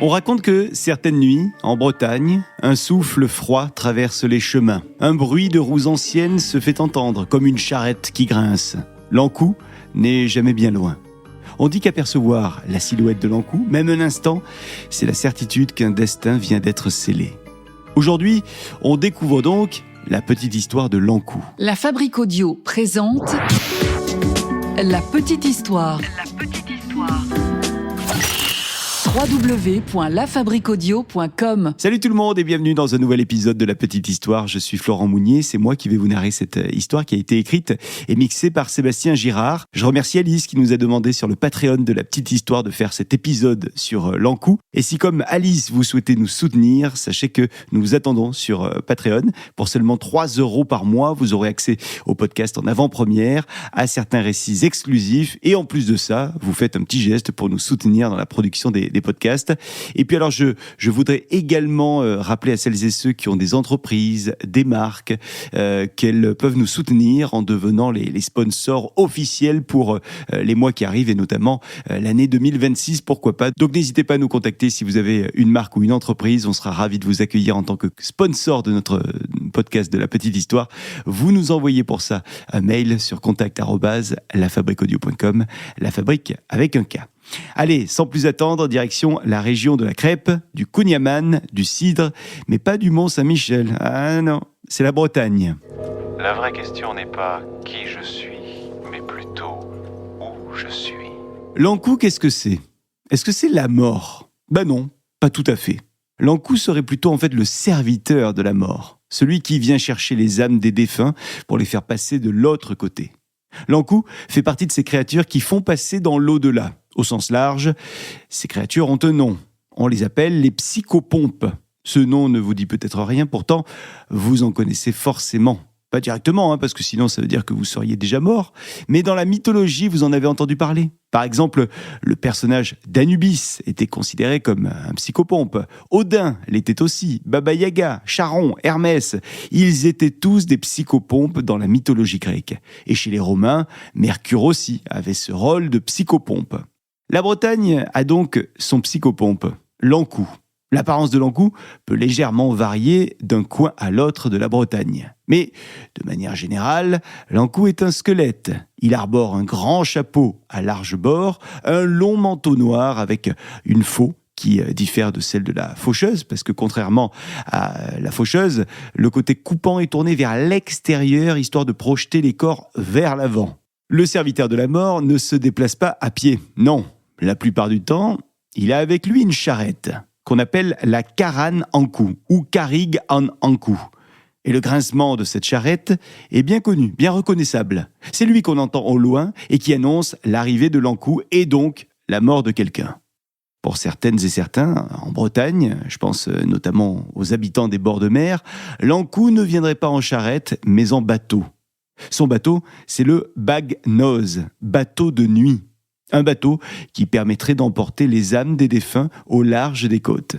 On raconte que certaines nuits, en Bretagne, un souffle froid traverse les chemins. Un bruit de roues anciennes se fait entendre, comme une charrette qui grince. L'Ankou n'est jamais bien loin. On dit qu'apercevoir la silhouette de l'Ankou, même un instant, c'est la certitude qu'un destin vient d'être scellé. Aujourd'hui, on découvre donc la petite histoire de l'Ankou. La Fabrique Audio présente La petite histoire. www.lafabriqueaudio.com. Salut tout le monde et bienvenue dans un nouvel épisode de La Petite Histoire. Je suis Florent Mounier, c'est moi qui vais vous narrer cette histoire qui a été écrite et mixée par Sébastien Girard. Je remercie Alice qui nous a demandé sur le Patreon de La Petite Histoire de faire cet épisode sur l'Ankou. Et si comme Alice vous souhaitez nous soutenir, sachez que nous vous attendons sur Patreon. Pour seulement 3 € par mois, vous aurez accès au podcast en avant-première, à certains récits exclusifs et en plus de ça, vous faites un petit geste pour nous soutenir dans la production des podcasts. Et puis alors, je voudrais également rappeler à celles et ceux qui ont des entreprises, des marques, qu'elles peuvent nous soutenir en devenant les sponsors officiels pour les mois qui arrivent et notamment l'année 2026, pourquoi pas. Donc n'hésitez pas à nous contacter si vous avez une marque ou une entreprise. On sera ravis de vous accueillir en tant que sponsor de notre podcast de La Petite Histoire. Vous nous envoyez pour ça un mail sur contact@lafabriqueaudio.com, la fabrique avec un K. Allez, sans plus attendre, direction la région de la crêpe, du kouign-amann, du cidre, mais pas du Mont-Saint-Michel. Ah non, c'est la Bretagne. La vraie question n'est pas qui je suis, mais plutôt où je suis. L'Ankou, qu'est-ce que c'est ? Est-ce que c'est la mort ? Ben non, pas tout à fait. L'Ankou serait plutôt en fait le serviteur de la mort, celui qui vient chercher les âmes des défunts pour les faire passer de l'autre côté. L'Ankou fait partie de ces créatures qui font passer dans l'au-delà. Au sens large, ces créatures ont un nom. On les appelle les psychopompes. Ce nom ne vous dit peut-être rien, pourtant, vous en connaissez forcément. Pas directement, parce que sinon ça veut dire que vous seriez déjà mort. Mais dans la mythologie, vous en avez entendu parler. Par exemple, le personnage d'Anubis était considéré comme un psychopompe. Odin l'était aussi. Baba Yaga, Charon, Hermès, ils étaient tous des psychopompes dans la mythologie grecque. Et chez les Romains, Mercure aussi avait ce rôle de psychopompe. La Bretagne a donc son psychopompe, l'Ankou. L'apparence de l'Ankou peut légèrement varier d'un coin à l'autre de la Bretagne. Mais, de manière générale, l'Ankou est un squelette. Il arbore un grand chapeau à large bord, un long manteau noir avec une faux qui diffère de celle de la faucheuse, parce que contrairement à la faucheuse, le côté coupant est tourné vers l'extérieur, histoire de projeter les corps vers l'avant. Le serviteur de la mort ne se déplace pas à pied, non. La plupart du temps, il a avec lui une charrette, qu'on appelle la carane Ankou ou carrig en Ankou. Et le grincement de cette charrette est bien connu, bien reconnaissable. C'est lui qu'on entend au loin et qui annonce l'arrivée de l'Ankou et donc la mort de quelqu'un. Pour certaines et certains, en Bretagne, je pense notamment aux habitants des bords de mer, l'Ankou ne viendrait pas en charrette, mais en bateau. Son bateau, c'est le bagnose, bateau de nuit. Un bateau qui permettrait d'emporter les âmes des défunts au large des côtes.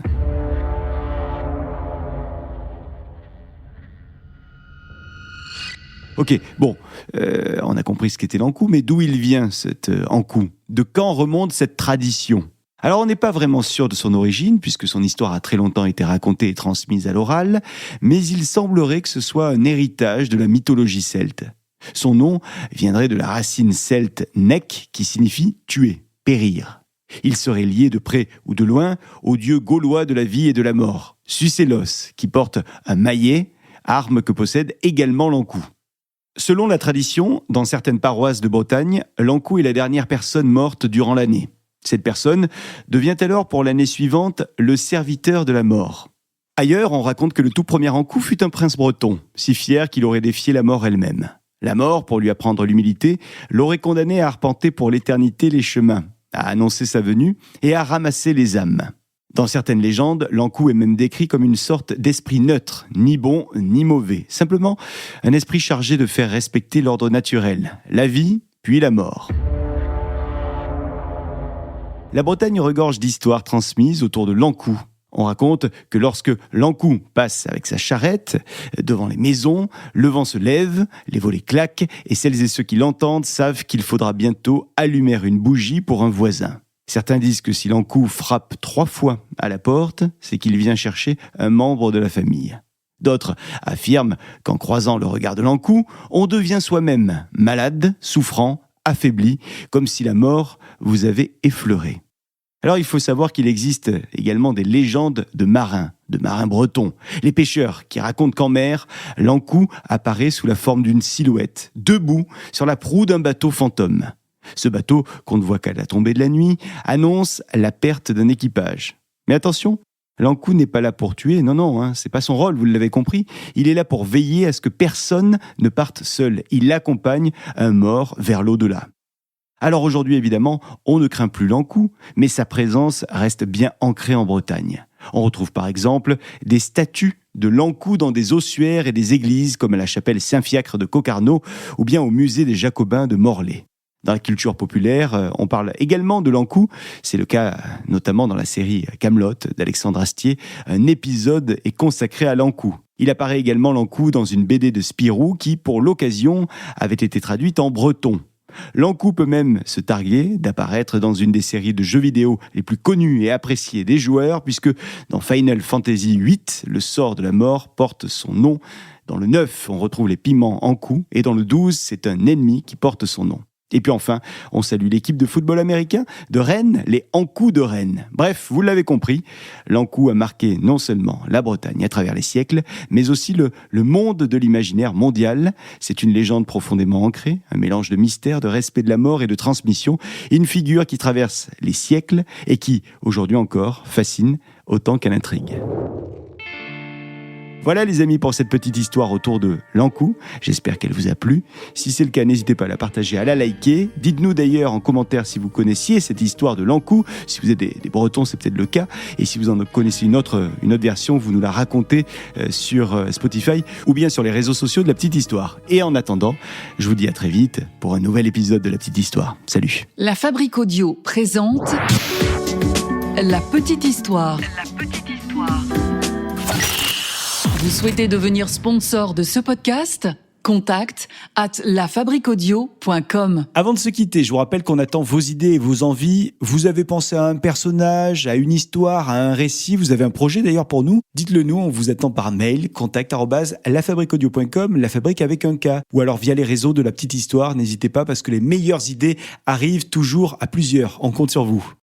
Ok, bon, on a compris ce qu'était l'Ankou, mais d'où il vient cet Ankou ? De quand remonte cette tradition ? Alors on n'est pas vraiment sûr de son origine, puisque son histoire a très longtemps été racontée et transmise à l'oral, mais il semblerait que ce soit un héritage de la mythologie celte. Son nom viendrait de la racine celte nek, qui signifie tuer, périr. Il serait lié de près ou de loin au dieu gaulois de la vie et de la mort, Sucellos, qui porte un maillet, arme que possède également l'Ankou. Selon la tradition, dans certaines paroisses de Bretagne, l'Ankou est la dernière personne morte durant l'année. Cette personne devient alors pour l'année suivante le serviteur de la mort. Ailleurs, on raconte que le tout premier Ankou fut un prince breton, si fier qu'il aurait défié la mort elle-même. La mort, pour lui apprendre l'humilité, l'aurait condamné à arpenter pour l'éternité les chemins, à annoncer sa venue et à ramasser les âmes. Dans certaines légendes, l'Ankou est même décrit comme une sorte d'esprit neutre, ni bon ni mauvais, simplement un esprit chargé de faire respecter l'ordre naturel, la vie puis la mort. La Bretagne regorge d'histoires transmises autour de l'Ankou. On raconte que lorsque l'Ankou passe avec sa charrette devant les maisons, le vent se lève, les volets claquent et celles et ceux qui l'entendent savent qu'il faudra bientôt allumer une bougie pour un voisin. Certains disent que si l'encou frappe 3 fois à la porte, c'est qu'il vient chercher un membre de la famille. D'autres affirment qu'en croisant le regard de l'encou, on devient soi-même malade, souffrant, affaibli, comme si la mort vous avait effleuré. Alors il faut savoir qu'il existe également des légendes de marins bretons, les pêcheurs qui racontent qu'en mer, l'encou apparaît sous la forme d'une silhouette, debout sur la proue d'un bateau fantôme. Ce bateau, qu'on ne voit qu'à la tombée de la nuit, annonce la perte d'un équipage. Mais attention, l'encou n'est pas là pour tuer, non, c'est pas son rôle, vous l'avez compris. Il est là pour veiller à ce que personne ne parte seul. Il accompagne un mort vers l'au-delà. Alors aujourd'hui, évidemment, on ne craint plus l'encou, mais sa présence reste bien ancrée en Bretagne. On retrouve par exemple des statues de l'encou dans des ossuaires et des églises comme à la chapelle Saint-Fiacre de Cocarneau ou bien au musée des Jacobins de Morlaix. Dans la culture populaire, on parle également de l'encou. C'est le cas notamment dans la série Kaamelott d'Alexandre Astier. Un épisode est consacré à l'encou. Il apparaît également l'encou dans une BD de Spirou qui, pour l'occasion, avait été traduite en breton. L'encou peut même se targuer d'apparaître dans une des séries de jeux vidéo les plus connues et appréciées des joueurs, puisque dans Final Fantasy VIII, le sort de la mort porte son nom. Dans le 9, on retrouve les piments encou, et dans le 12, c'est un ennemi qui porte son nom. Et puis enfin, on salue l'équipe de football américain de Rennes, les Ancous de Rennes. Bref, vous l'avez compris, l'encou a marqué non seulement la Bretagne à travers les siècles, mais aussi le monde de l'imaginaire mondial. C'est une légende profondément ancrée, un mélange de mystère, de respect de la mort et de transmission. Une figure qui traverse les siècles et qui, aujourd'hui encore, fascine autant qu'elle intrigue. Voilà les amis pour cette petite histoire autour de l'encou. J'espère qu'elle vous a plu. Si c'est le cas, n'hésitez pas à la partager, à la liker. Dites-nous d'ailleurs en commentaire si vous connaissiez cette histoire de l'encou. Si vous êtes des Bretons, c'est peut-être le cas. Et si vous en connaissez une autre version, vous nous la racontez sur Spotify ou bien sur les réseaux sociaux de La Petite Histoire. Et en attendant, je vous dis à très vite pour un nouvel épisode de La Petite Histoire. Salut. La Fabrique Audio présente La Petite Histoire. La Petite Histoire. Vous souhaitez devenir sponsor de ce podcast ? Contact @lafabriqueaudio.com. Avant de se quitter, je vous rappelle qu'on attend vos idées et vos envies. Vous avez pensé à un personnage, à une histoire, à un récit, vous avez un projet d'ailleurs pour nous ? Dites-le nous, on vous attend par mail, contact@lafabriqueaudio.com, la fabrique avec un K. Ou alors via les réseaux de La Petite Histoire, n'hésitez pas parce que les meilleures idées arrivent toujours à plusieurs. On compte sur vous.